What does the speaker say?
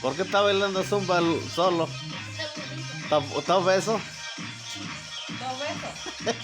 ¿Por qué está bailando zumba solo? ¿Está obeso? ¿Todo eso?